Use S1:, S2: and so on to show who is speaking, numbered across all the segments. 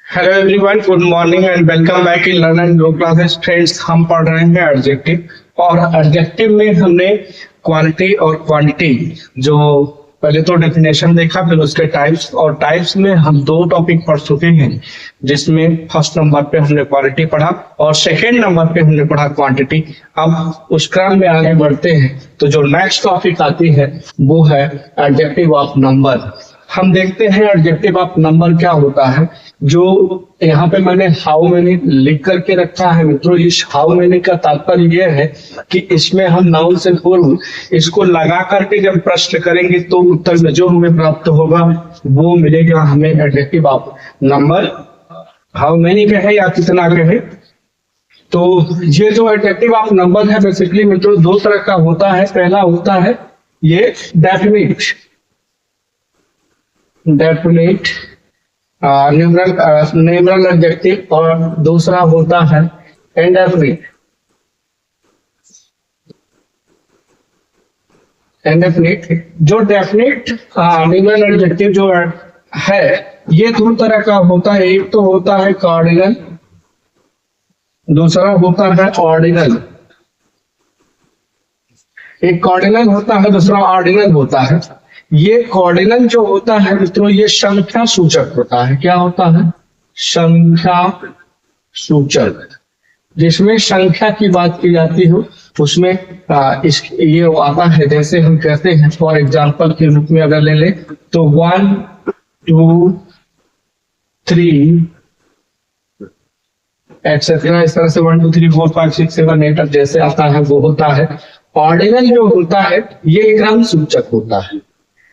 S1: Hello everyone, good morning and welcome back in learn and grow classes. Friends, हम पढ़ रहे हैं adjective और एडजेक्टिव में हमने क्वालिटी और क्वांटिटी जो पहले तो डेफिनेशन देखा, फिर उसके टाइप्स, और टाइप्स में हम दो टॉपिक पढ़ चुके हैं, जिसमें फर्स्ट नंबर पे हमने क्वालिटी पढ़ा और सेकेंड नंबर पे हमने पढ़ा क्वांटिटी। अब उस क्रम में आगे बढ़ते हैं तो जो नेक्स्ट टॉपिक आती है वो है एडजेक्टिव ऑफ नंबर। हम देखते हैं एडजेक्टिव ऑफ नंबर क्या होता है। जो यहाँ पे मैंने हाउ मेनी लिख करके रखा है मित्रों, इस हाउ मेनी का तात्पर्य यह है कि इसमें हम नाउन से पूर्व इसको लगा करके जब प्रश्न करेंगे तो उत्तर में जो हमें प्राप्त होगा वो मिलेगा हमें adjective of number. How many का है या कितना का है। तो ये जो एडजेक्टिव ऑफ नंबर है बेसिकली मित्रों दो तरह का होता है। पहला होता है ये डेफिनिट न्यूमरल एडजेक्टिव और दूसरा होता है इंडेफिनिट। जो डेफिनिट न्यूमरल एडजेक्टिव जो है ये दो तरह का होता है। एक तो होता है कार्डिनल, दूसरा होता है ऑर्डिनल। एक कार्डिनल होता है, दूसरा ऑर्डिनल होता है। ये कॉर्डिनल जो होता है मित्रों ये संख्या सूचक होता है। क्या होता है? संख्या सूचक, जिसमें संख्या की बात की जाती हो उसमें ये आता है। जैसे हम कहते हैं फॉर एग्जांपल के रूप में अगर ले ले तो 1 2 3 एक्सेट्रा, इस तरह से 1 2 3 4 5 6 7 8 जैसे आता है वो होता है। ऑर्डिनल जो होता है ये क्रम सूचक होता है।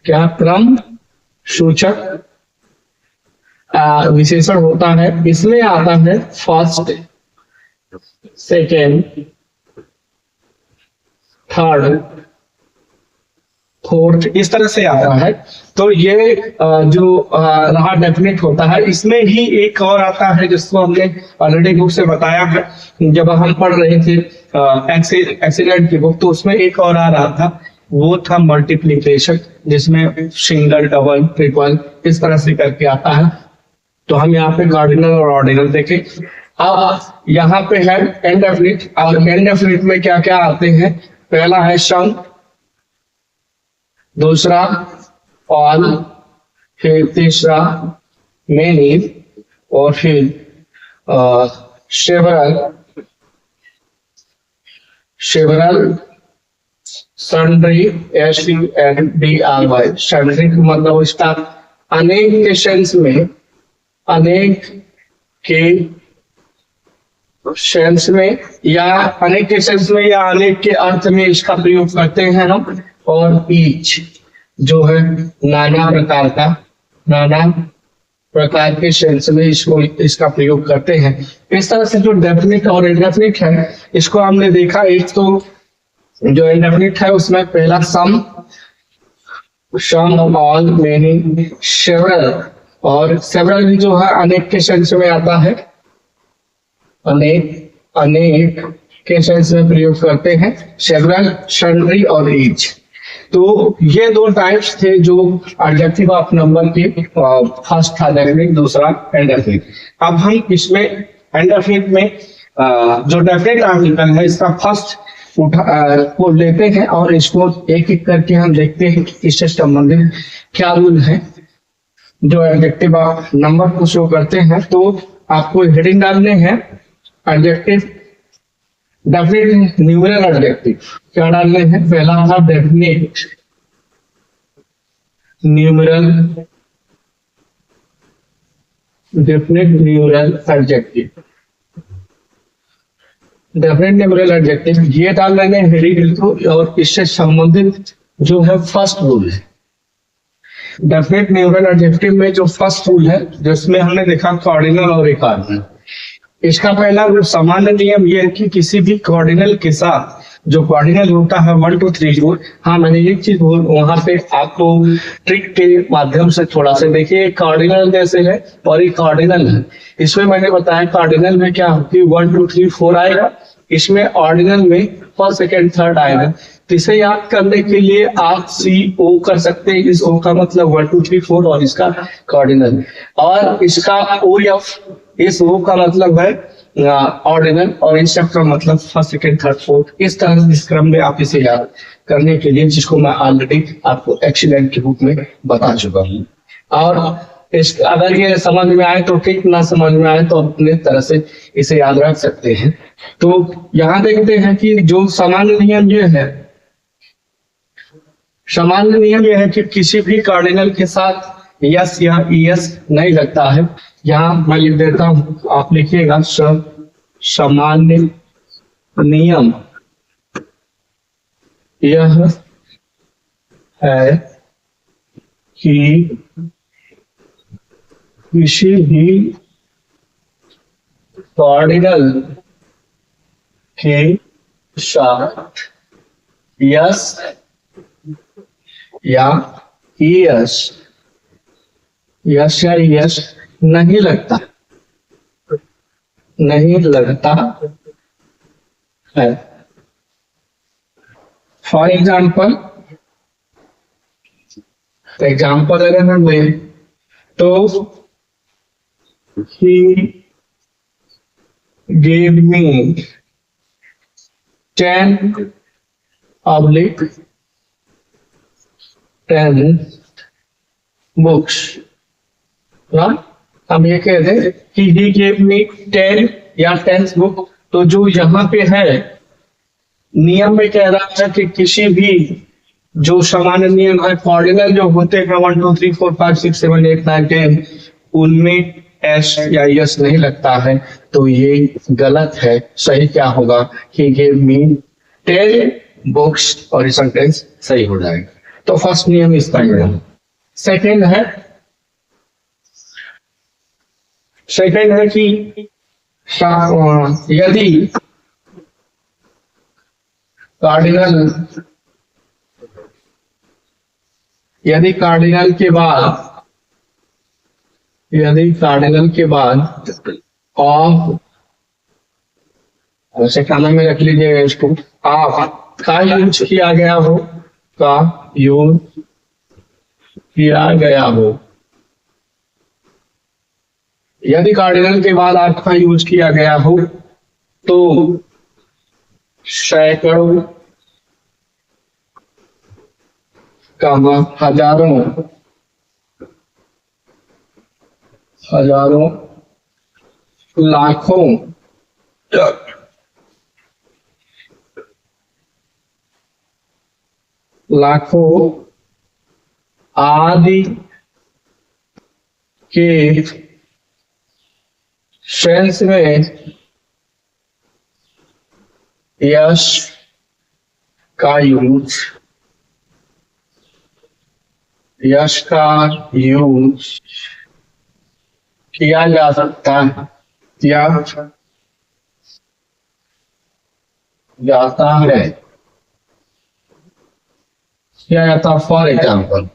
S1: क्या? क्रम सूचक विशेषण होता है। इसमें आता है फर्स्ट, सेकेंड, थर्ड, फोर्थ, इस तरह से आता है। तो ये जो रहा डेफिनेट होता है। इसमें ही एक और आता है जिसको हमने ऑलरेडी बुक से बताया है जब हम पढ़ रहे थे एक्सीडेंट की बुक, तो उसमें एक और आ रहा था, वो था मल्टीप्लीकेशन, जिसमें सिंगल, डबल, ट्रिपल इस तरह से करके आता है। तो हम यहाँ पे कार्डिनल और ऑर्डिनल देखें। अब यहाँ पे है इंडेफिनिट, और इंडेफिनिट में क्या क्या आते हैं? पहला है सम, दूसरा ऑल, फिर तीसरा मेनी, और फिर सेवरल, सन्ड्री, SUNDRY। सन्ड्री मतलब इसका अनेक के सेंस में, अनेक के सेंस में या अनेक के सेंस में या अनेक के अर्थ में इसका प्रयोग करते हैं हम। और ईच जो है नाना प्रकार के सेंस में इसका प्रयोग करते हैं। इस तरह से जो डेफिनिट और इंडेफिनिट है इसको हमने देखा। एक तो जो इंडेफिनिट है उसमें पहला सम, ऑल, मेनी, सेवरल, और सेवरल भी जो है अनेक के सेंस में आता है। अनेक के सेंस में प्रयोग करते हैं सेवरल, सन्ड्री और ईच। तो ये दो टाइप्स थे जो एडजेक्टिव ऑफ नंबर के। फर्स्ट था डेफिनिट, दूसरा इंडेफिनिट। अब हम इसमें इंडेफिनिट में जो डेफिनिट आर्टिकल है इसका फर्स्ट को लेते हैं और इसको एक एक करके हम देखते हैं कि इससे संबंधित क्या रूल है जो एडजेक्टिव ऑफ नंबर को शो करते हैं। तो आपको हेडिंग डालने हैं एडजेक्टिव डेफिनिट न्यूमरल एडजेक्टिव। क्या डालने हैं? पहला था definite numeral adjective. Definite numeral adjective ये डाल लेंगे हेडिंग को, और इससे संबंधित जो है फर्स्ट रूल है। डेफिनेट न्यूमरल एडजेक्टिव में जो फर्स्ट रूल है जिसमें हमने देखा कार्डिनल और इक्वार्डिनल। इसका पहला रूल सामान्य नियम ये है कि किसी भी कार्डिनल के साथ जो कार्डिनल होता है 1 2 3 4। हाँ, मैंने एक चीज वहां पे आपको ट्रिक के माध्यम से थोड़ा सा देखिए। कार्डिनल जैसे है और एक कार्डिनल है, इसमें मैंने बताया कार्डिनल में क्या होती है 1 2 3 4 आएगा। इसमें ऑर्डिनल में फर्स्ट, सेकेंड, थर्ड आएगा। तो इसे याद करने के लिए आप CO कर सकते हैं। इस O का मतलब 1 2 3 4 और इसका कार्डिनल, और इसका OF, इस O का मतलब है ऑर्डिनल, और इस का मतलब फर्स्ट सेकंड थर्ड फोर्थ। इस तरह इस क्रम में आप इसे याद करने के लिए, जिसको मैं ऑलरेडी आपको एक्सीलेंट के रूप में बता चुका हूँ। और इस अगर ये समझ में आए तो ठीक, ना समझ में आए तो अपने तरह से इसे याद रख सकते हैं। तो यहाँ देखते हैं कि जो सामान्य नियम ये है, सामान्य नियम यह है कि किसी भी कार्डिनल के साथ यस या ES नहीं लगता है। यहाँ मैं लिख देता हूं, आप लिखिएगा सामान्य नियम यह है कि किसी भी कार्डिनल के साथ यस या ES, यस या ES नहीं लगता, नहीं लगता है। फॉर एग्जाम्पल, अगर हम लें तो he gave me 10 books ना, हम ये कह रहे कि he gave me 10 या 10 बुक। तो जो यहाँ पे है नियम में कह रहा है कि किसी भी जो सामान्य नियम है, कार्डिनल जो होते हैं 1 2 3 4 5 6 7 8 9 10, उनमें S या S नहीं लगता है। तो ये गलत है। सही क्या होगा? He gave me 10 books, और ये सेंटेंस सही हो जाएगा। तो फर्स्ट नियम इसका है। सेकेंड है कि यदि कार्डिनल के बाद ऑफ, वैसे खाना में रख लीजिएगा इसको, ऑफ का यूज किया गया हो, यदि कार्डिनल के बाद आप का यूज किया गया हो तो सैकड़ों, हजारों, लाखों आदि के सेंस में यश का यूज किया जा सकता है, किया जाता। फॉर एग्जाम्पल,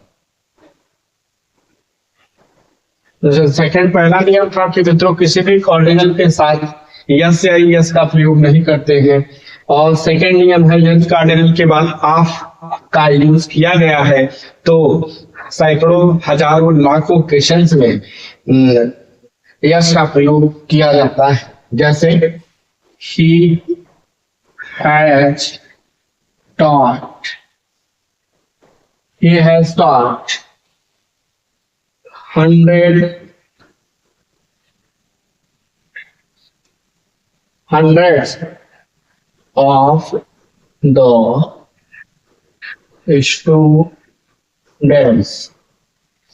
S1: सेकंड पहला नियम था कि मित्रों किसी भी कार्डिनल के साथ यस या ES का प्रयोग नहीं करते हैं। और सेकंड नियम है यदि कार्डिनल के बाद ऑफ का यूज किया गया है तो सैकड़ों, हजारों, लाखों क्वेश्चंस में यस का प्रयोग किया जाता है। जैसे he has taught, hundreds of the students.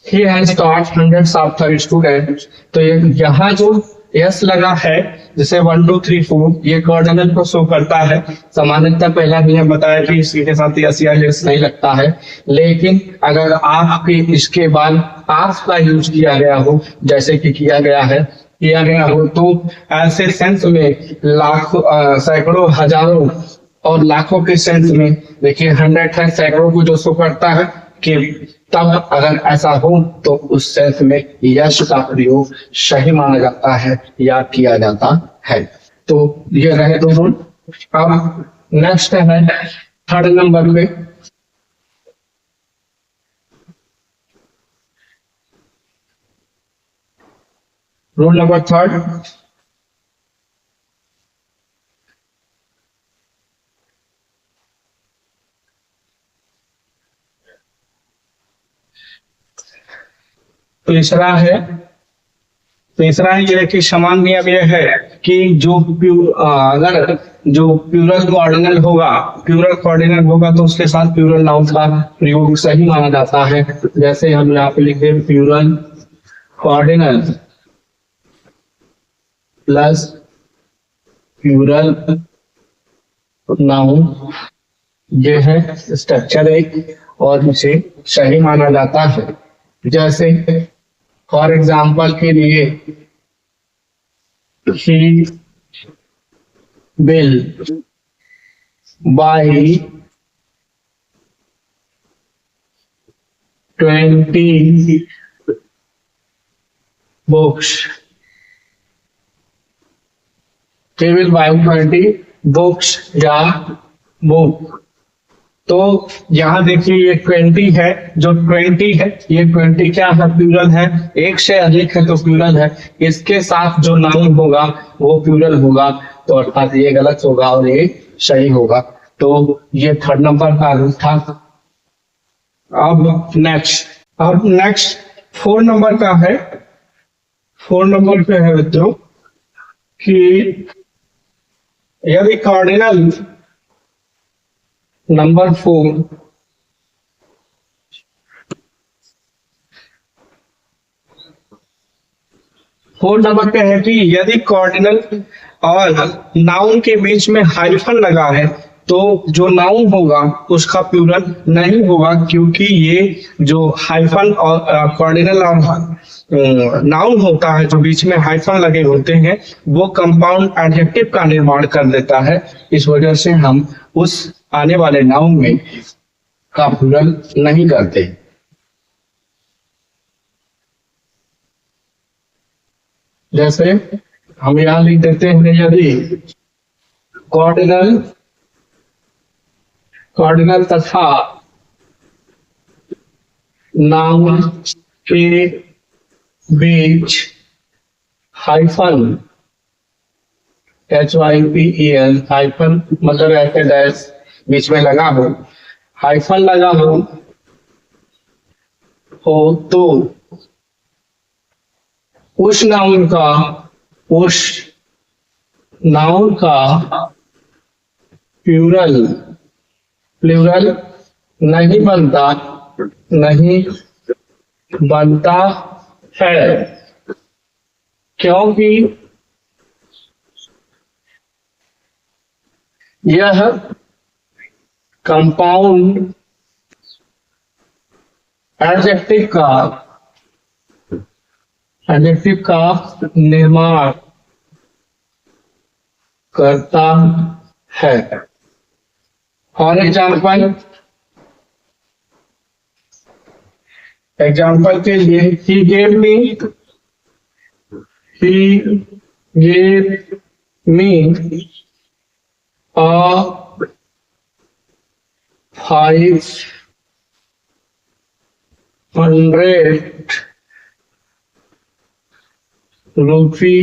S1: He has taught hundreds of the students. तो यहाँ जो यस लगा है, जैसे 1 2 3 4, ये कार्डिनल को शो करता है। सामान्यतः पहला नियम बताया कि इसके साथ यस या एस नहीं लगता है, लेकिन अगर आपके इसके बाद आप का यूज किया गया हो, जैसे कि किया गया हो, तो ऐसे सेंस में लाखों, सैकड़ों, हजारों और लाखों के सेंस में देखिए 100 है, सैकड़ों को जो शो करता है कि तब अगर ऐसा हो तो उस सेंस में यश का प्रयोग सही माना जाता है या किया जाता है। तो ये रहे दो रूल। अब नेक्स्ट है थर्ड नंबर पे रूल नंबर थर्ड, तीसरा है ये कि समान नियम यह है कि अगर जो प्यूरल कोऑर्डिनल होगा तो उसके साथ प्यूरल नाउन का प्रयोग सही माना जाता है। जैसे हम यहाँ पे लिखते हैं प्यूरल कोऑर्डिनल प्लस प्यूरल नाउन, ये है स्ट्रक्चर एक, और इसे सही माना जाता है। जैसे फॉर एग्जाम्पल के लिए he will by 20 books, he will buy 20 books या बुक। तो यहाँ देखिए ये 20 है, जो 20 है ये 20 क्या है, प्लूरल है, एक से अधिक है तो प्लूरल है, इसके साथ जो नाउन होगा वो प्लूरल होगा, तो अर्थात ये गलत होगा और ये सही होगा। तो ये थर्ड नंबर का रूल था। अब नेक्स्ट 4 नंबर का है। 4 नंबर पे है मित्रों कि यदि कार्डिनल नंबर 4 नंबर पे है कि यदि कॉर्डिनल और नाउन के बीच में हाइफन लगा है तो जो नाउन होगा उसका प्लूरल नहीं होगा, क्योंकि ये जो हाइफन और कॉर्डिनल और नाउन होता है जो बीच में हाइफन लगे होते हैं वो कंपाउंड एडजेक्टिव का निर्माण कर देता है। इस वजह से हम उस आने वाले नाउन में का प्लूरल नहीं करते। जैसे हम यहां लिख देते हैं यदि कॉर्डिनल तथा नाउन के बीच हाइफन HYPEN हाइफन मतलब ऐसे डैश बीच में लगा हो, हाइफन लगा हो तो उस नाउन का प्लूरल नहीं बनता है, क्योंकि यह कंपाउंड एडजेक्टिव का निर्माण करता है। फॉर एग्जाम्पल के लिए he gave me a 500 रूपी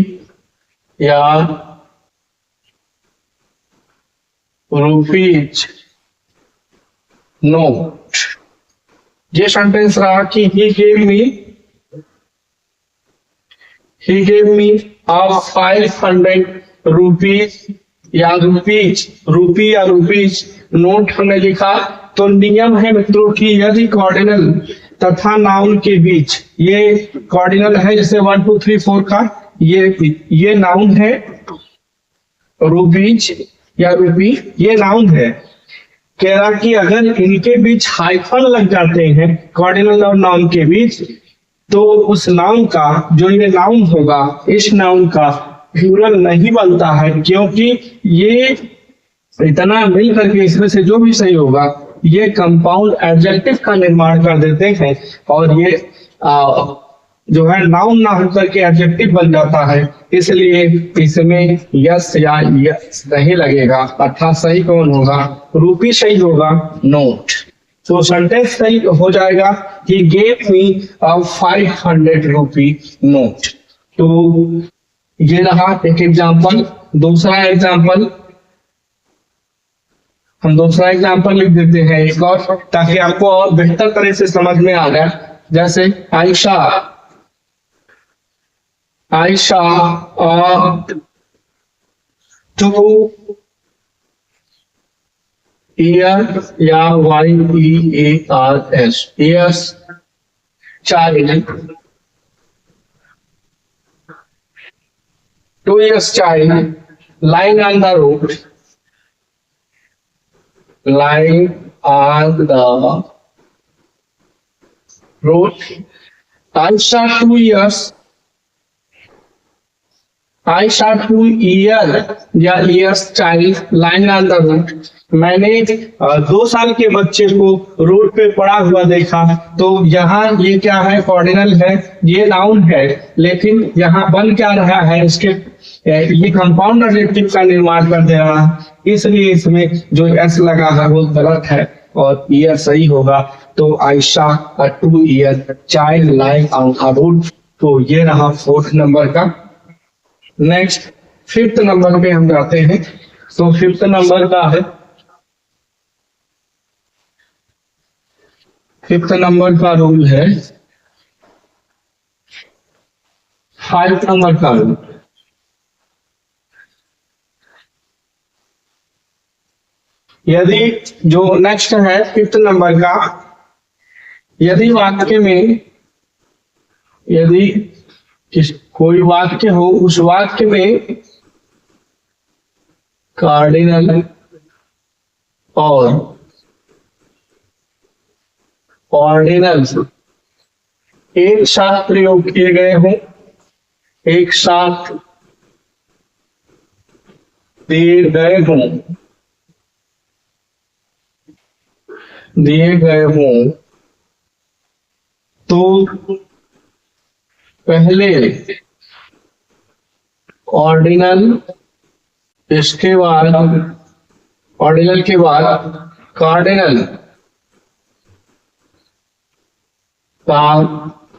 S1: या रुपीज नोट। ये सेंटेंस रहा कि he gave me a 500 rupees या रुपीज नोट हमने लिखा। तो नियम है मित्रों कि यदि कॉर्डिनल तथा नाउन के बीच, ये कॉर्डिनल है जैसे 1 2 3 4 का, ये नाउन है, रुपीज या रुपी ये नाउन है, कह रहा कि अगर इनके बीच हाइफन लग जाते हैं कॉर्डिनल और नाउन के बीच तो उस नाउन का जो ये नाउन होगा इस नाउन का प्लूरल नहीं बनता है, क्योंकि ये इतना मिल करके इसमें से जो भी सही होगा ये कंपाउंड एडजेक्टिव का निर्माण कर देते हैं और ये जो है नाउन ना होकर के एडजेक्टिव बन जाता है, इसलिए इसमें यस या यस नहीं लगेगा। अर्थात सही कौन होगा? रूपी सही होगा, नोट। तो सेंटेंस सही हो जाएगा, he gave me a 500 rupee note. तो ये रहा एक एग्जाम्पल। दूसरा एग्जाम्पल हम दूसरा एग्जाम्पल लिख देते हैं एक और, ताकि आपको और बेहतर तरह से समझ में आ जाए। जैसे आयशा, आयशा 2 ईयर या YEARS years child, 2 years child lying on the road, lying on the road. Aisha 2 years, Aisha 2 year या years child lying on the road. मैंने 2 साल के बच्चे को रोड पे पड़ा हुआ देखा। तो यहाँ ये क्या है? ऑर्डिनल है, ये नाउन है, लेकिन यहाँ बन क्या रहा है? इसके ये कंपाउंड एडजेक्टिव का निर्माण कर दे रहा है, इसलिए इसमें जो एस लगा है वो गलत है और ईयर सही होगा। तो Ayesha 2 year child lying on a road. तो ये रहा 4th नंबर का। नेक्स्ट 5th नंबर पे हम जाते हैं। तो 5th नंबर का है, 5th नंबर का रूल है 5th नंबर का रूल। यदि जो नेक्स्ट है 5th नंबर का, यदि वाक्य में, यदि कोई वाक्य हो, उस वाक्य में कार्डिनल और ऑर्डिनल एक साथ प्रयोग किए गए हों, एक साथ दिए गए हों, दिए गए हों, तो पहले ऑर्डिनल, इसके बाद ऑर्डिनल के बाद कार्डिनल का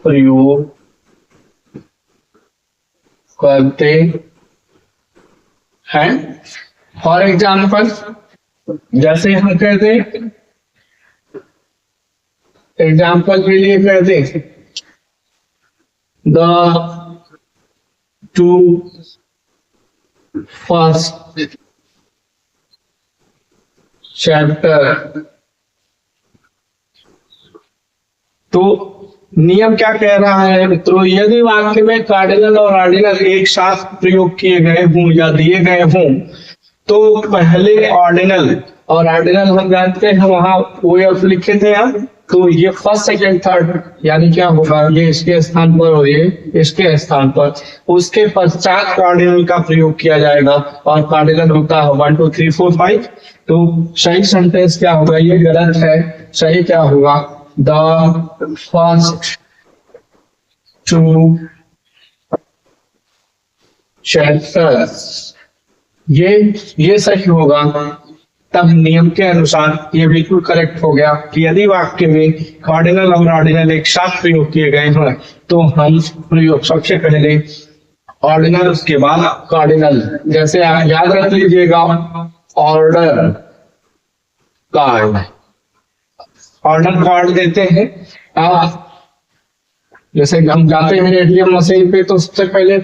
S1: प्रयोग करते हैं। फॉर एग्जाम्पल, जैसे हम कहते, एग्जाम्पल के लिए कहते the 2 first chapter। तो नियम क्या कह रहा है मित्रों? यदि वाक्य में कार्डिनल और ऑर्डिनल एक साथ प्रयोग किए गए हों या दिए गए हों, तो पहले ऑर्डिनल, और ऑर्डिनल हम जानते हैं वहां वो लिखे थे हम, तो ये फर्स्ट सेकंड थर्ड यानी क्या होगा? ये इसके स्थान पर और ये इसके स्थान पर, उसके पश्चात कार्डिनल का प्रयोग किया जाएगा और कार्डिनल होता है 1 2 3 4 5। तो सही सेंटेंस क्या होगा? ये गलत है। सही क्या होगा? द फर्स्ट 2 चैप्टर्स, ये सही होगा। तब नियम के अनुसार ये बिल्कुल करेक्ट हो गया कि यदि वाक्य में कार्डिनल और ऑर्डिनल एक साथ प्रयोग किए गए हैं, तो हम प्रयोग सबसे पहले ऑर्डिनल, उसके बाद कार्डिनल। जैसे आप याद रख लीजिएगा, ऑर्डर कार्ड, ऑर्डर कार्ड देते हैं आप, जैसे हम जाते हैं एटीएम मशीन पे, तो सबसे पहले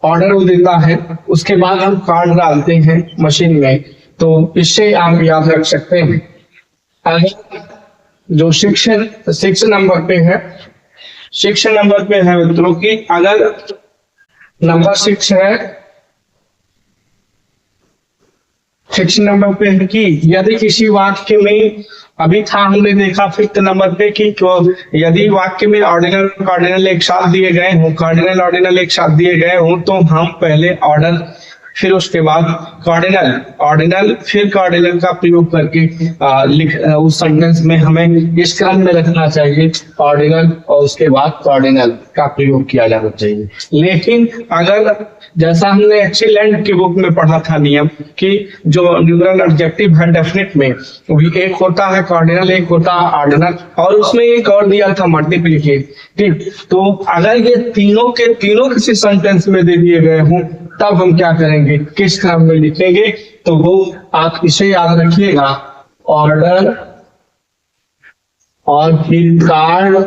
S1: ऑर्डर वो देता है, उसके बाद हम कार्ड डालते हैं मशीन में। तो इससे आप याद रख सकते हैं। अगर जो 6 नंबर पे है, 6 नंबर पे है मित्रों की, अगर नंबर 6 है, 6 नंबर पे है कि यदि किसी वाक्य में, अभी था हमने देखा 5th नंबर पे कि यदि वाक्य में ऑर्डिनल कार्डिनल एक साथ दिए गए हों, कार्डिनल ऑर्डिनल एक साथ दिए गए हों, तो हम पहले ऑर्डर फिर उसके बाद कार्डिनल, ऑर्डिनल, फिर कार्डिनल का प्रयोग करके उस सेंटेंस में हमें इस क्रम में रखना चाहिए, ऑर्डिनल और उसके बाद कार्डिनल का प्रयोग किया जाना चाहिए। लेकिन अगर जैसा हमने एक्सीलेंट की बुक में पढ़ा था नियम कि जो न्यूमरल एडजेक्टिव है डेफिनेट में भी एक होता है कार्डिनल, एक होता है ऑर्डिनल, और उसमें एक और दिया था मल्टीप्लिकेटिव। तो अगर ये तीनों के तीनों किसी सेंटेंस में दे दिए गए हों तब हम क्या करेंगे, किस क्रम में लिखेंगे, तो वो आप इसे याद रखिएगा, ऑर्डर और फिर कार्ड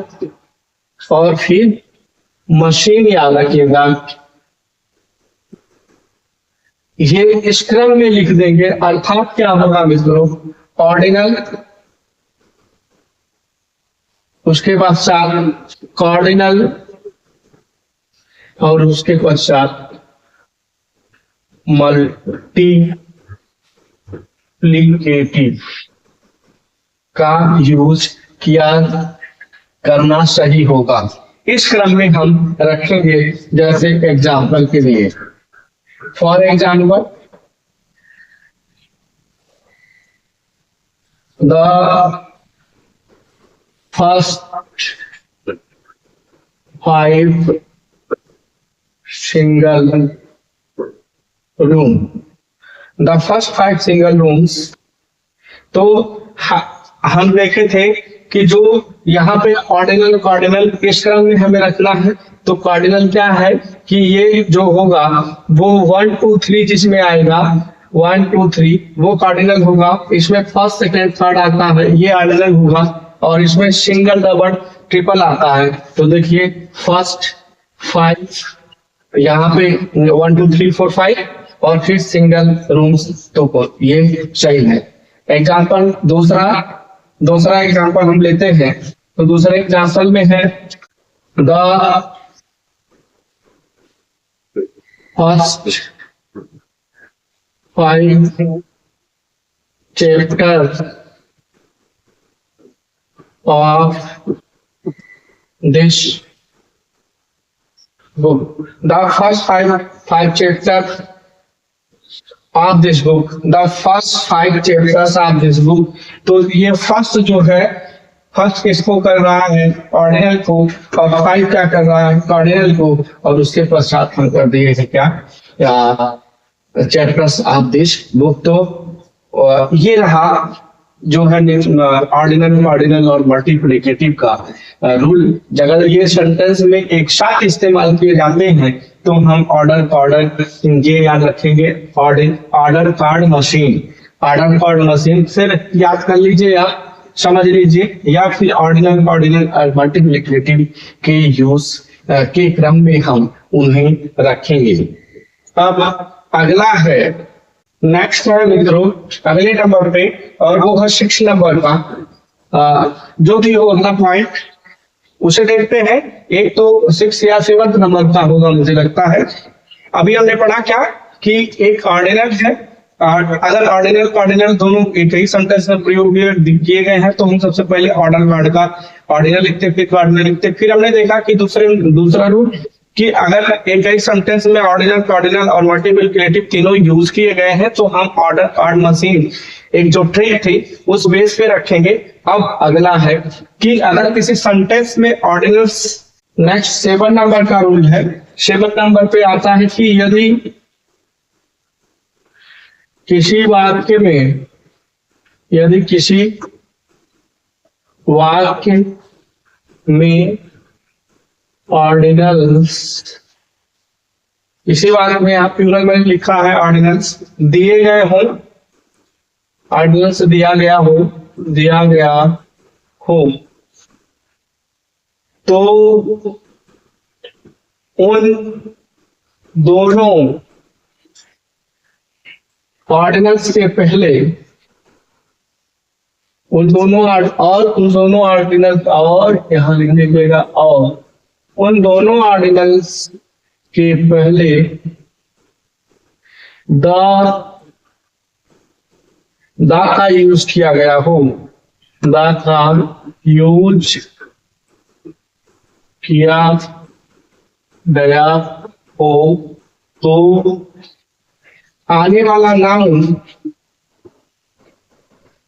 S1: और फिर मशीन याद रखिएगा। ये इस क्रम में लिख देंगे, अर्थात क्या होगा मित्रों, ऑर्डिनल, उसके पश्चात कार्डिनल और उसके पश्चात मल्टीप्लिकेटिव का यूज किया करना सही होगा। इस क्रम में हम रखेंगे, जैसे एग्जाम्पल के लिए, for example the first 5 single room, the first 5 single rooms. तो हम देखे थे कि जो यहाँ पे ऑर्डिनल कार्डिनल इस क्रम में हमें रखना है। तो कार्डिनल क्या है कि ये जो होगा वो 1 2 3 जिसमें आएगा, 1 2 3 वो कार्डिनल होगा। इसमें फर्स्ट सेकेंड थर्ड आता है, ये ऑर्डिनल होगा। और इसमें सिंगल डबल ट्रिपल आता है। तो देखिए फर्स्ट 5, यहाँ पे 1 2 3 4 5 और फिर सिंगल रूम्स, तो ये सही है। एग्जाम्पल दूसरा एग्जाम्पल हम लेते हैं। तो दूसरे एग्जाम्पल में है the first 5 chapter of this book, the first five chapters of this book, the first 5 chapters of this book। तो ये फर्स्ट जो है, फर्स्ट किसको कर रहा है, ऑर्डिनल को, और 5 क्या कर रहा है, कार्डिनल को, और उसके पश्चात हम कर दिए थे क्या, चैप्टर्स ऑफ दिस बुक। तो ये रहा जो है ऑर्डिनल, कार्डिनल और मल्टीप्लिकेटिव का रूल। अगर ये सेंटेंस में एक साथ इस्तेमाल किए जाते हैं तो हम ऑर्डर ये याद रखेंगे, ऑर्डर कार्ड मशीन सिर्फ याद कर लीजिए, आप समझ लीजिए, या फिर ऑर्डिनल, कार्डिनल और मल्टीप्लिकेटिव के यूज के क्रम में हम उन्हें रखेंगे। अब अगला है, नेक्स्ट है मित्रों अगले नंबर पे, और वो है 6 नंबर का, जो भी हो अगला पॉइंट उसे देखते हैं। एक तो 6 या 7 नंबर का होगा मुझे लगता है। अभी हमने पढ़ा क्या कि एक ऑर्डिनल है, अगर ऑर्डिनल कार्डिनल दोनों एक ही सेंटेंस में प्रयोग किए गए हैं तो हम सबसे पहले ऑर्डर कार्ड का ऑर्डिनल लिखते, फिर कार्डिनल लिखते। फिर हमने देखा कि दूसरा रूल कि अगर एक ही सेंटेंस में ऑर्डिनल, कार्डिनल और मल्टीप्लिकेटिव तीनों यूज किए गए हैं तो हम ऑर्डर कार्ड मशीन, एक जो ट्रिक थी उस बेस पे रखेंगे। अब अगला है कि अगर किसी सेंटेंस में ऑर्डिनल, नेक्स्ट 7 नंबर का रूल है। 7 नंबर पे आता है कि यदि किसी वाक्य में ऑर्डिनल्स, इसी बात में आप प्लूरल में लिखा है ऑर्डिनल्स दिए गए हो, ऑर्डिनल्स दिया गया हो, तो उन दोनों ऑर्डिनल्स के पहले उन दोनों ऑर्डिनल्स, और यहाँ लिखने पड़ेगा, और उन दोनों ऑर्डिनल्स के पहले द का यूज किया गया हो, द का यूज किया गया हो, तो आने वाला नाउन,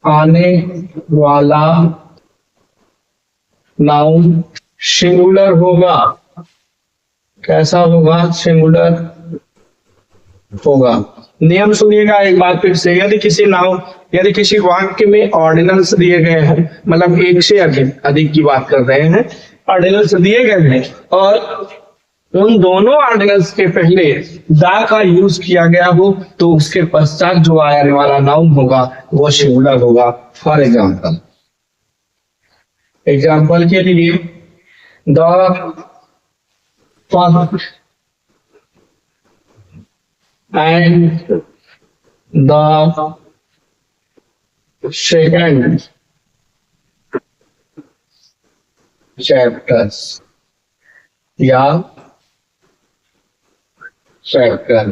S1: आने वाला नाउन सिंगुलर होगा। कैसा होगा? सिंगुलर होगा। नियम सुनिएगा एक बार फिर से। यदि किसी वाक्य में ऑर्डिनल्स दिए गए हैं, मतलब एक से अधिक की बात कर रहे हैं, ऑर्डिनल्स दिए गए हैं और उन दोनों ऑर्डिनल्स के पहले दा का यूज किया गया हो, तो उसके पश्चात जो आने वाला नाउन होगा वो सिंगुलर होगा। फॉर एग्जाम्पल के लिए the first and the second chapters या चैप्टर।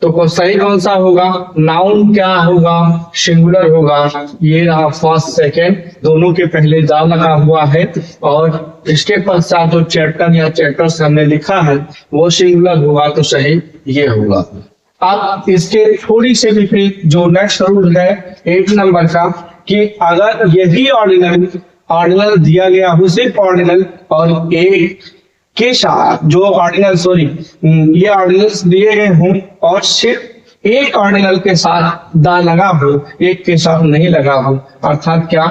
S1: तो सही कौन सा होगा? नाउन क्या होगा? सिंगुलर होगा। ये रहा फर्स्ट सेकेंड, दोनों के पहले दा लगा हुआ है और इसके पश्चात जो चैप्टर या चैप्टर्स हमने लिखा है वो सिंगुलर होगा, तो सही ये होगा। अब इसके थोड़ी से विपरीत जो नेक्स्ट रूल है 8 नंबर का, कि अगर यही ऑर्डिनल दिया गया हो, सिर्फ ऑर्डिनल और एक के साथ जो ऑर्डिनल ये ऑर्डिनल्स दिए गए हों और सिर्फ एक ऑर्डिनल के साथ दा लगा हो, एक के साथ नहीं लगा हो। अर्थात क्या,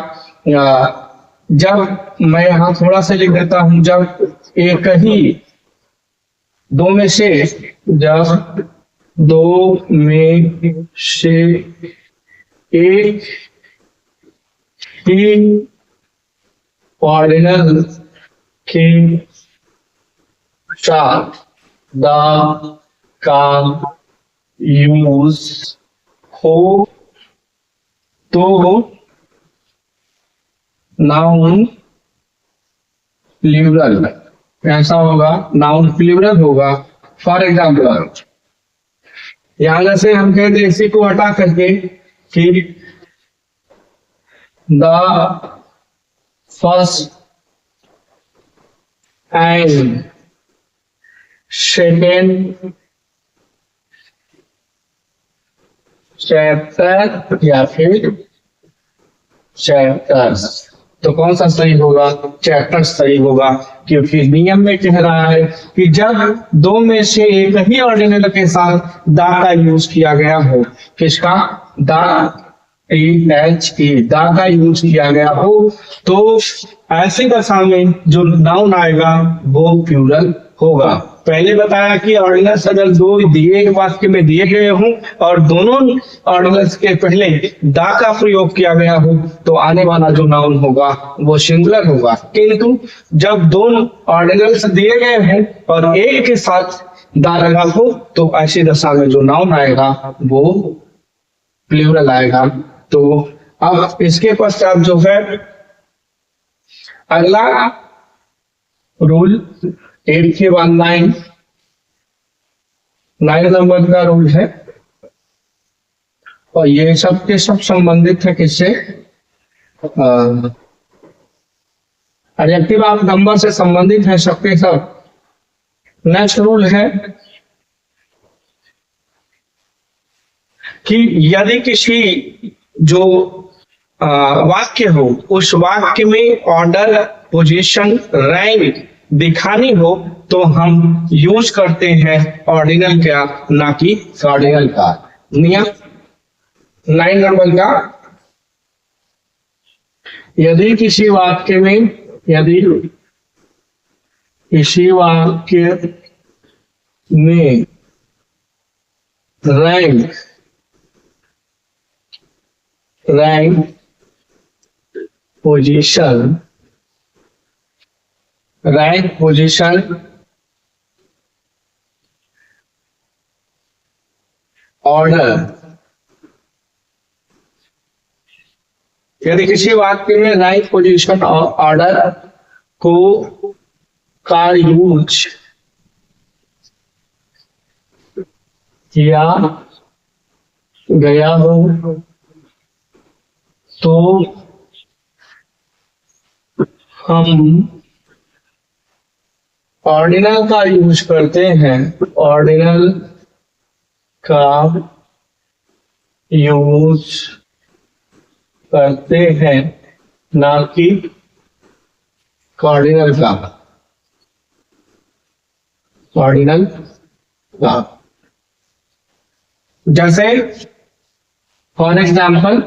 S1: जब मैं यहाँ थोड़ा सा लिख देता हूं, जब एक ही दो में से एक ही ऑर्डिनल के साथ दा का यूज हो तो नाउन प्लूरल। ऐसा होगा, नाउन प्लूरल होगा। फॉर एग्जाम्पल यहां से हम कहते इसी को हटा करके कि the first and second chapter या फिर चैप्टर्स। तो कौन सा सही होगा? चैप्टर सही होगा, क्योंकि नियम में कह रहा है कि जब दो में से एक ही ऑर्डिनल के साथ दा का यूज किया गया हो, किसका? दा दा का यूज किया गया हो, तो ऐसी दशा में जो नाउन आएगा वो प्लूरल होगा। पहले बताया कि ऑर्डिनल्स अगर दो दिए वाक्य में दिए गए हों और दोनों ऑर्डिनल्स के पहले दा का प्रयोग किया गया हो, तो आने वाला जो नाउन होगा वो सिंगुलर होगा। किंतु जब दोनों ऑर्डिनल्स दिए गए हैं और एक के साथ दा लगा हो, तो ऐसी दशा में जो नाउन आएगा वो प्लूरल आएगा। तो अब इसके पश्चात जो है अगला रूल 8 के 9 नंबर का रूल है, और ये सब के सब संबंधित है किससे? एडजेक्टिव ऑफ नंबर से संबंधित है सबके सब। नेक्स्ट रूल है कि यदि किसी जो वाक्य हो, उस वाक्य में ऑर्डर, पोजीशन, रैंक दिखानी हो, तो हम यूज करते हैं ऑर्डिनल का, ना कि कार्डिनल का। नियम 9 नंबर का, यदि किसी वाक्य में रैंक, पोजीशन, ऑर्डर, यदि किसी वाक्य में रैंक, पोजीशन और ऑर्डर का यूज किया गया हो, तो हम ऑर्डिनल का यूज करते हैं। ऑर्डिनल का यूज करते हैं, ना कि कार्डिनल का। कार्डिनल का जैसे फॉर एग्जाम्पल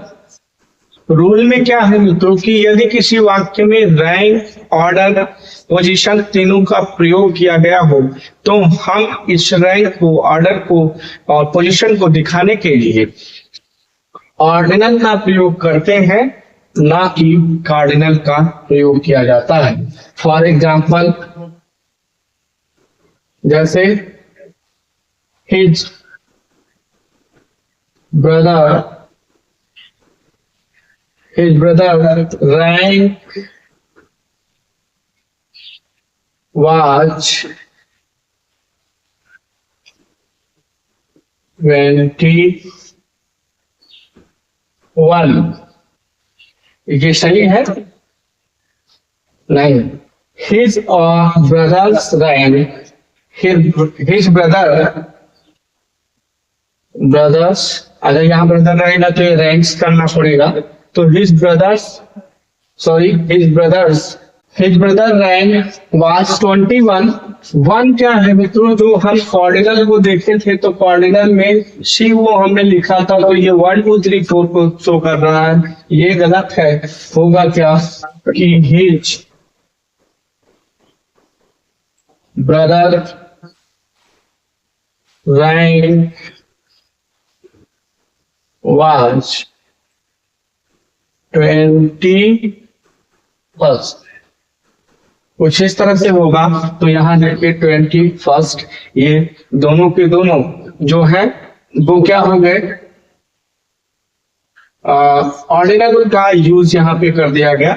S1: रूल में क्या है मित्रों कि यदि किसी वाक्य में रैंक, ऑर्डर, पोजीशन तीनों का प्रयोग किया गया हो तो हम इस रैंक को, ऑर्डर को और पोजीशन को दिखाने के लिए ऑर्डिनल का प्रयोग करते हैं, ना कि कार्डिनल का प्रयोग किया जाता है। फॉर एग्जाम्पल जैसे हिज ब्रदर rank was 21। ये सही है? नहीं। His brother's rank, his brothers, अगर यहाँ ब्रदर रहेगा तो ये रैंक्स करना पड़ेगा, तो his brother rank was 21। One क्या है मित्रों, जो हम कॉर्डिनल को देखे थे तो कॉर्डिनल में सी वो हमने लिखा था, तो ये 1 2 3 4 को शो कर रहा है, ये गलत है। होगा क्या कि his brother rank was 21st। कुछ इस तरह से होगा। तो यहाँ देखिए 21st, ये दोनों के दोनों जो है वो क्या हो गए, ऑर्डिनल का यूज यहाँ पे कर दिया गया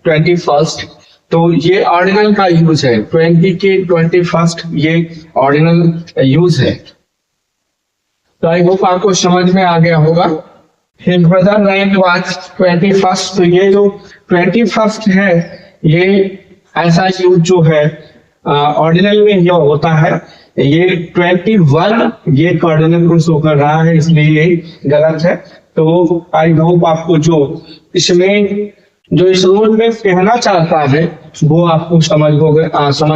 S1: 21st। तो ये ऑर्डिनल का यूज है, 20 के 21st ये ऑर्डिनल यूज है। तो आई होप आपको समझ में आ गया होगा। His brother rank was 21st। तो ये जो 21st है ये ऐसा यूज जो है ऑर्डिनल में ये होता है। ये 21 ये कार्डिनल को शो कर रहा है, इसलिए ये गलत है। तो आई होप आपको जो इसमें जो इस रूल में कहना चाहता है वो आपको समझ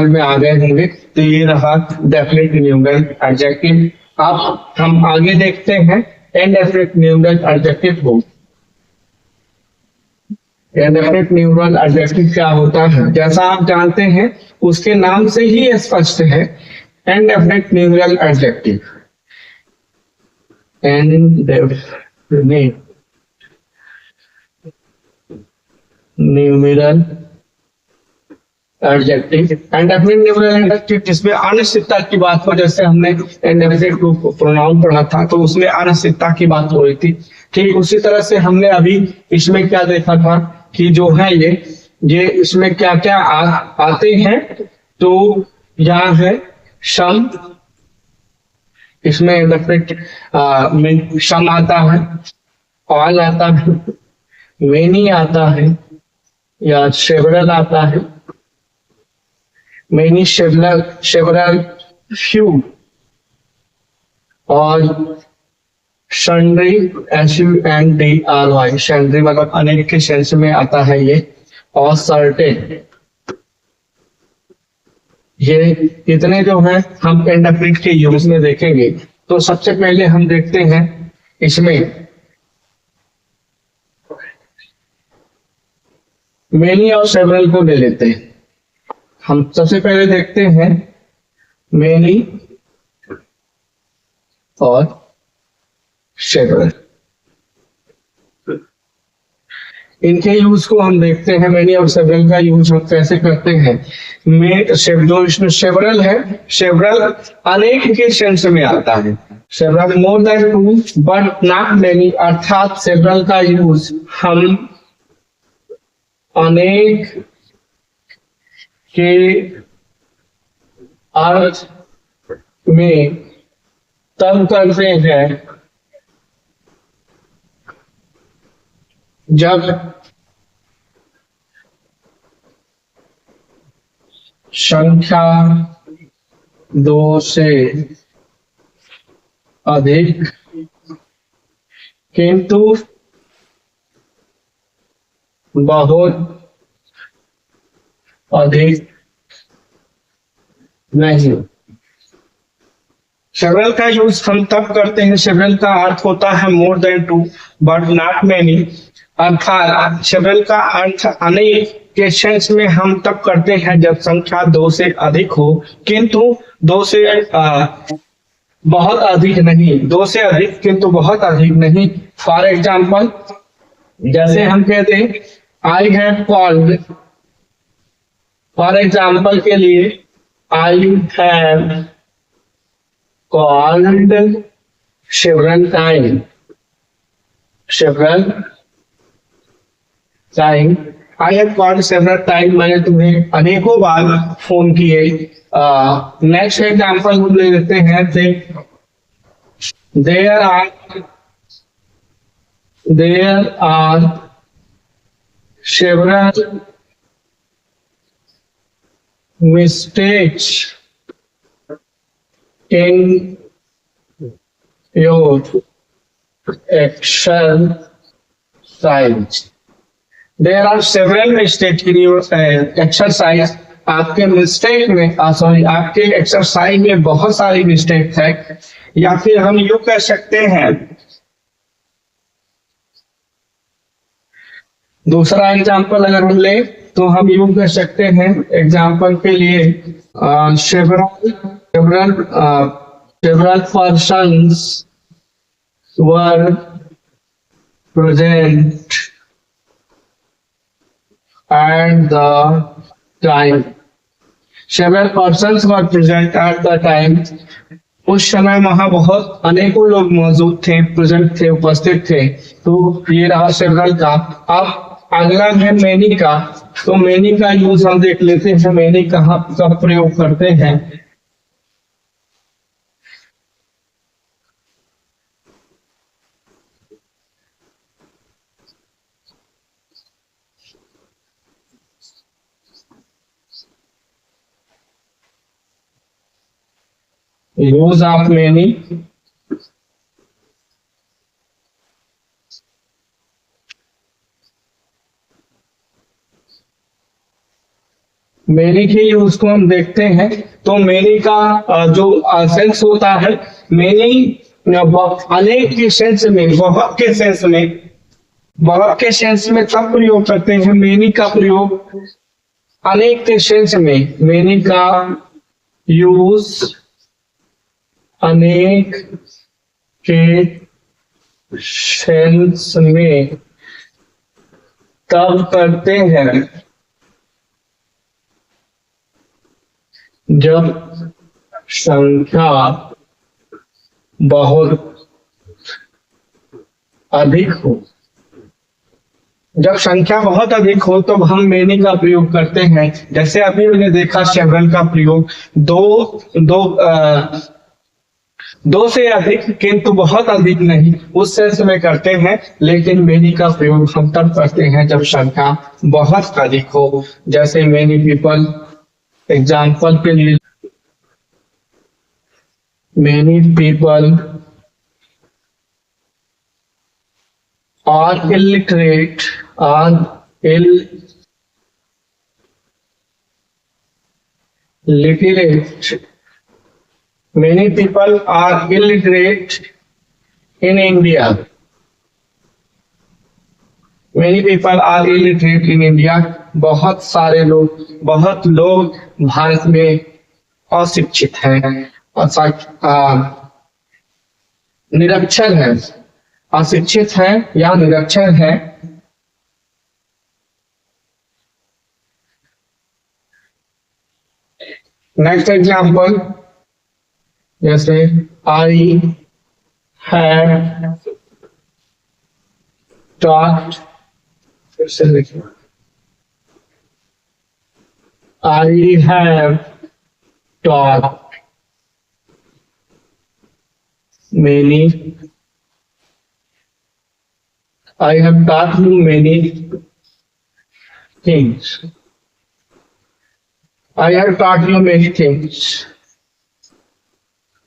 S1: में आ गए होंगे। तो ये रहा डेफिनेट न्यूमरल एडजेक्टिव। अब हम आगे देखते हैं इनडेफिनिट न्यूमरल एडजेक्टिव को। इनडेफिनिट न्यूमरल एडजेक्टिव क्या होता है, जैसा आप जानते हैं उसके नाम से ही स्पष्ट है। Indefinite numeral adjective, indefinite numeral adjective, indefinite numeral adjective जिसमें अनिश्चितता की बात हो, जैसे हमने इनडेफिनिट प्रोनाउन पढ़ा था तो उसमें अनिश्चितता की बात हो रही थी। ठीक उसी तरह से हमने अभी इसमें क्या देखा था कि जो है ये इसमें क्या क्या आते हैं। तो यहाँ है सम, इसमें इनडेफिनिट में सम आता है, ऑल आता है, मेनी आता है या सेवरल आता है, मेनी सेवरल फ्यू, और सन्ड्री SUNDRY, सन्ड्री मतलब अनेक के सेंस में आता है ये, और सर्टेन। ये इतने जो है हम इनडेफिनिट के यूज में देखेंगे। तो सबसे पहले हम देखते हैं इसमें मेनी और सेवरल को ले लेते हैं। हम सबसे पहले देखते हैं मेनी और सेवरल, इनके यूज को हम देखते हैं। मेनी और सेवरल का यूज हम कैसे करते हैं। जो इसमें सेवरल है, सेवरल अनेक के सेंस में आता है। Several more than two but not many, अर्थात सेवरल का यूज हम अनेक के अर्थ में तब करते हैं जब संख्या 2 से अधिक किंतु बहुत अधिक नहीं। सेवरल का यूज हम तब करते हैं, सेवरल का अर्थ होता है more than two but not many. अर्थात सेवरल का अर्थ अनेक के सेंस में हम तब करते हैं जब संख्या दो से अधिक हो, किंतु दो से बहुत अधिक नहीं, दो से अधिक किंतु बहुत अधिक नहीं। फॉर एग्जाम्पल, जैसे हम कहते हैं I have called, for example के लिए I have called several time, several time, I have called several time, मैंने तुम्हें अनेकों बार फोन किए। नेक्स्ट एग्जाम्पल हम ले लेते हैं, there are several mistakes in your exercise. There are several mistakes in your exercise. आपके मिस्टेक में सॉरी आपके एक्सरसाइज में बहुत सारी मिस्टेक है। या फिर हम यूं कह सकते हैं, दूसरा एग्जाम्पल अगर हम ले तो हम यूं कह सकते हैं, एग्जाम्पल के लिए several persons were present at the time. Several persons were present at the time. उस समय वहां बहुत अनेकों लोग मौजूद थे, प्रेजेंट थे, उपस्थित थे। तो ये रहा सेवरल का। अब अगला है मेनी का। तो मेनी का यूज हम देख लेते हैं, मेनी कहाँ कब प्रयोग करते हैं। यूज ऑफ मेनी, मेनी के यूज को हम देखते हैं। तो मेनी का जो सेंस होता है, मेनी अनेक के सेंस में, बहुत के सेंस में, बहुत के सेंस में तब प्रयोग करते हैं। मेनी का प्रयोग अनेक के सेंस में, मेनी का यूज अनेक के सेंस में तब करते हैं जब संख्या बहुत अधिक हो। जब संख्या बहुत अधिक हो तो हम मेनी का प्रयोग करते हैं। जैसे अभी मैंने देखा सेवरल का प्रयोग दो से अधिक किंतु बहुत अधिक नहीं, उस सेंस में करते हैं। लेकिन मेनी का प्रयोग हम तब करते हैं जब संख्या बहुत अधिक हो। जैसे मेनी पीपल, एग्जाम्पल के लिए many people are illiterate, many people are illiterate in India. Many people are illiterate in India. बहुत लोग भारत में अशिक्षित हैं, निरक्षर हैं, अशिक्षित हैं या निरक्षर हैं। नेक्स्ट एग्जाम्पल, जैसे आई हैव टॉट, फिर से लिखिए, I have taught many, I have taught you many things. I have taught you many things.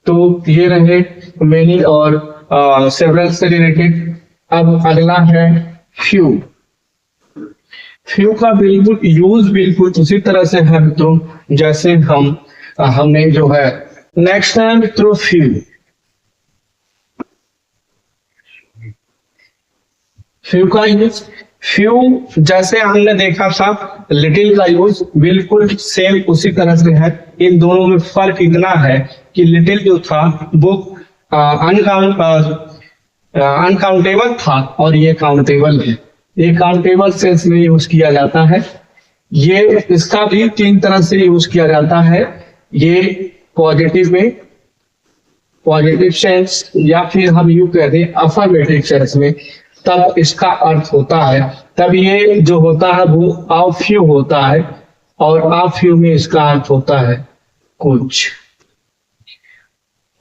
S1: तो ये रहे many और several से रिलेटेड अब अगला है फ्यू। फ्यू का बिल्कुल यूज बिल्कुल उसी तरह से है मित्रों जैसे हमने जो है नेक्स्ट है मित्रों फ्यू। फ्यू का यूज, फ्यू जैसे हमने देखा था लिटिल का यूज बिल्कुल सेम उसी तरह से है। इन दोनों में फर्क इतना है कि लिटिल जो था वो अनकाउंटेबल था और ये काउंटेबल है। ये काउंटेबल सेंस में यूज किया जाता है। ये इसका भी तीन तरह से यूज किया जाता है। ये पॉजिटिव में, पॉजिटिव सेंस, या फिर हम यूं कह दें अफर्मेटिव सेंस में, तब इसका अर्थ होता है, तब ये जो होता है वो ऑफ फ्यू होता है और ऑफ फ्यू में इसका अर्थ होता है कुछ।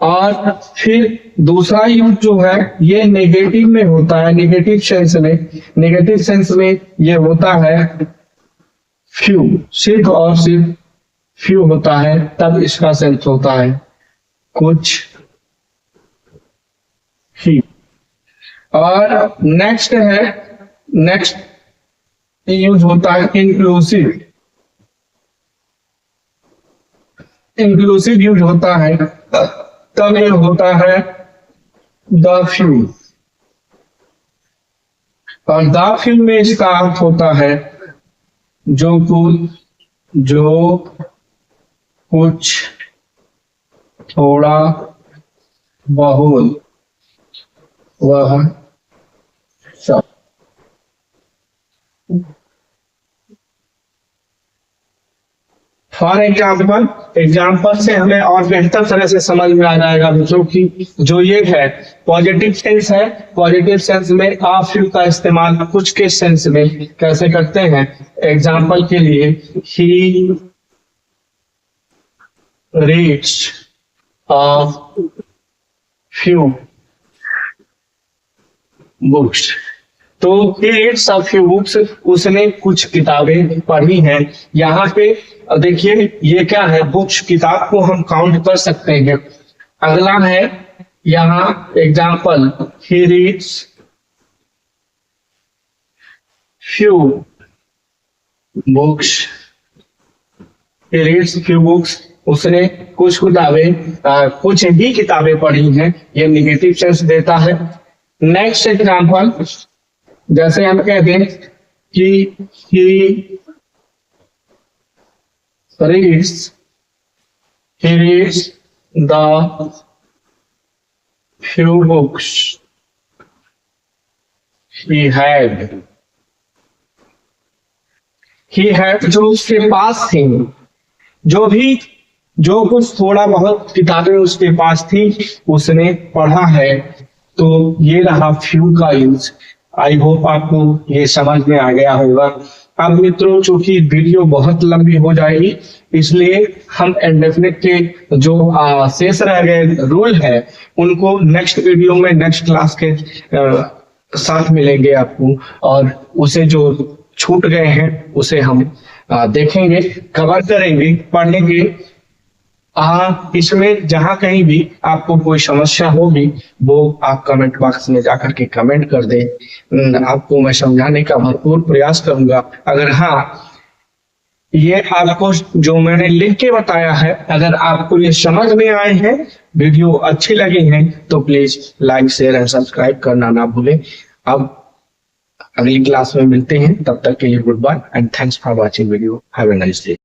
S1: और फिर दूसरा यूज जो है ये नेगेटिव में होता है, नेगेटिव सेंस में। नेगेटिव सेंस में ये होता है फ्यू, सिर्फ और सिर्फ फ्यू होता है, तब इसका सेंस होता है कुछ ही। और नेक्स्ट है, नेक्स्ट यूज होता है इंक्लूसिव। इंक्लूसिव यूज होता है तब ये होता है द फ्यू, और द फ्यू में इसका अर्थ होता है जो कुछ थोड़ा बहुत वह सब। फॉर एग्जाम्पल से हमें और बेहतर तरह से समझ में आ जाएगा बच्चों की जो ये है पॉजिटिव सेंस है। पॉजिटिव सेंस में ऑफ फ्यू का इस्तेमाल कुछ के सेंस में कैसे करते हैं। एग्जाम्पल के लिए he reads of few books, तो रीड्स ऑफ फ्यू बुक्स, उसने कुछ किताबें पढ़ी हैं। यहाँ पे देखिए ये क्या है, बुक्स, किताब को हम काउंट कर सकते हैं। अगला है यहाँ example, he reads few books, he reads few books, उसने कुछ किताबें, कुछ ही किताबें पढ़ी हैं। ये निगेटिव सेंस देता है। नेक्स्ट एग्जाम्पल, जैसे हम कहते हैं कि he reads the few books he had जो उसके पास थी, जो कुछ थोड़ा बहुत किताबें उसके पास थी उसने पढ़ा है। तो ये रहा फ्यू का यूज। आई होप आपको ये समझ में आ गया होगा। अब मित्रों चूंकि वीडियो बहुत लंबी हो जाएगी इसलिए हम इंडेफिनिट के जो शेष रह गए रूल है उनको नेक्स्ट वीडियो में, नेक्स्ट क्लास के साथ मिलेंगे आपको, और उसे जो छूट गए हैं उसे हम देखेंगे, कवर करेंगे, पढ़ेंगे। इसमें जहां कहीं भी आपको कोई समस्या होगी वो आप कमेंट बॉक्स में जाकर के कमेंट कर दें। आपको मैं समझाने का भरपूर प्रयास करूंगा। अगर ये आपको जो मैंने लिख के बताया है, अगर आपको ये समझ में आए हैं, वीडियो अच्छी लगी है, तो please like, share and subscribe करना ना भूलें। अब अगली क्लास में मिलते हैं, तब तक के लिए goodbye and thanks for watching video. Have a nice day.